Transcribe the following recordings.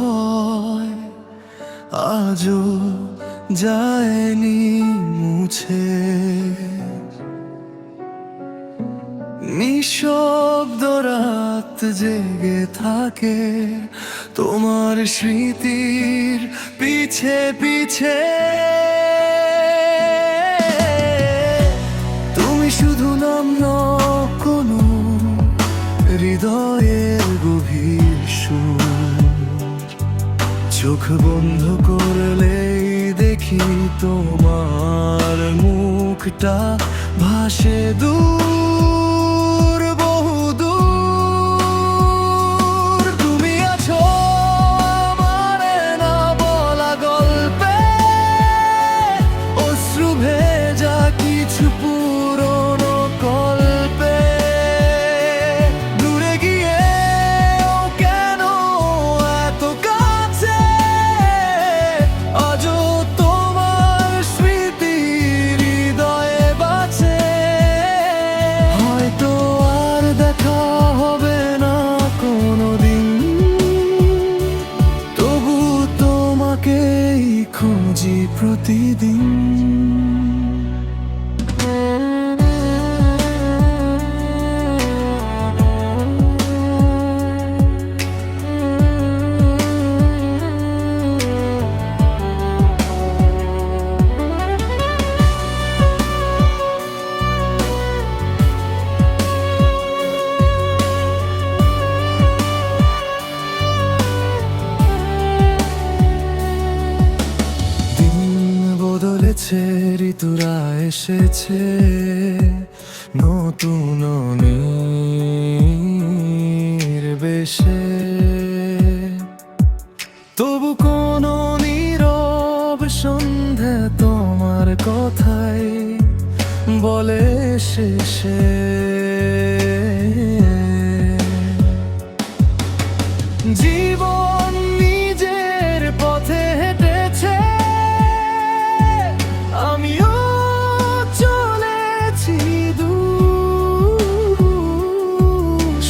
হৃদয় আজও যায়নি মুছে। নিঃশব্দ রাত জেগে থাকে তোমার স্মৃতির পিছে পিছে। তুমি শুধু নাম নও কোনো হৃদয়ের গভীর সুর। চোখ বন্ধ করলেই দেখি তোমার মুখটা ভাসে দূর, বহু দূর। তুমি আছো আমার না বলা গল্পে, অশ্রু ভেজা কিছু পুরনো গল্পে। দূরে গিয়েও কেন এত কাছে, আজও তোমার স্মৃতি হৃদয়ে বাঁচে। হয়তো আর দেখা হবে না কোনোদিন, তবু তোমাকেই খুঁজি প্রতিদিন। বদলেছে, ঋতুরা এসেছে নতুন নির্বেশে। তবু কোনো নীরব সন্ধে তোমার কথাই বলে শেষে। জীবন নিজের পথে হেঁটেছে, আমিও চলেছি দূর।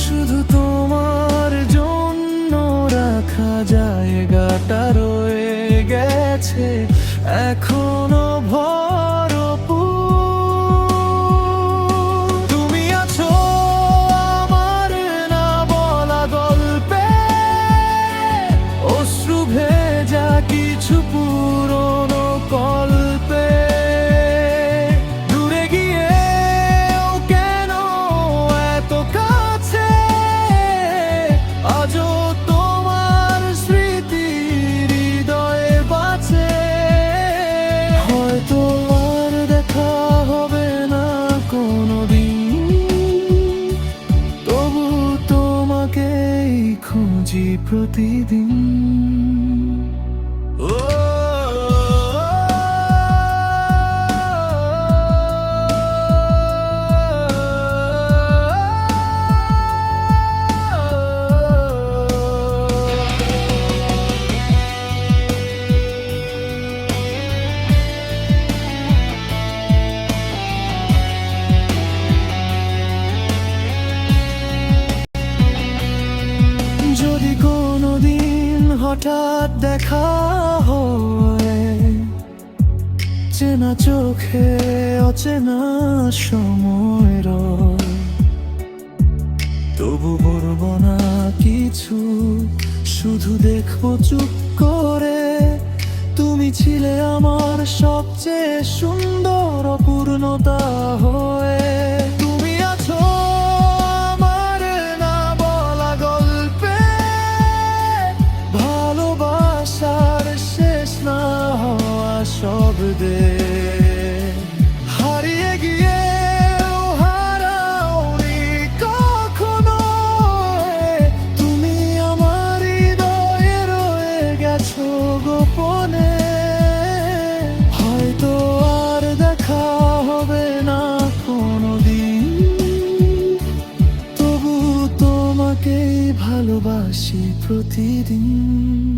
শুধু তোমার জন্য রাখা জায়গাটা রয়ে গেছে এখনো ভরপুর। তুমি আছো আমার না বলা গল্পে, অশ্রু ভেজা কিছু পুরনো গল্পে। দূরে গিয়েও কেন এত কাছে, আজও তোমার স্মৃতি হৃদয়ে বাঁচে। হয়তো আর দেখা হবে না কোনোদিন, তবু তোমাকেই খুঁজি প্রতিদিন। যদি কোনোদিন হঠাৎ দেখা হয়, চেনা চোখে অচেনা সময় রয়, তবু বলবো না কিছু, শুধু দেখবো চুপ করে। তুমি ছিলে আমার সবচেয়ে সুন্দর অপূর্ণতা হয়ে। তুমি আছো আমার না বলা গল্পে, ভালোবাসার শেষ না হওয়া শব্দে। হারিয়ে গিয়েও হারাওনি কখনো, তুমি আমার হৃদয়ে রয়ে গেছো গোপনে। হয়তো আর দেখা হবে না কোনোদিন, তবু তোমাকেই ভালোবাসি প্রতিদিন।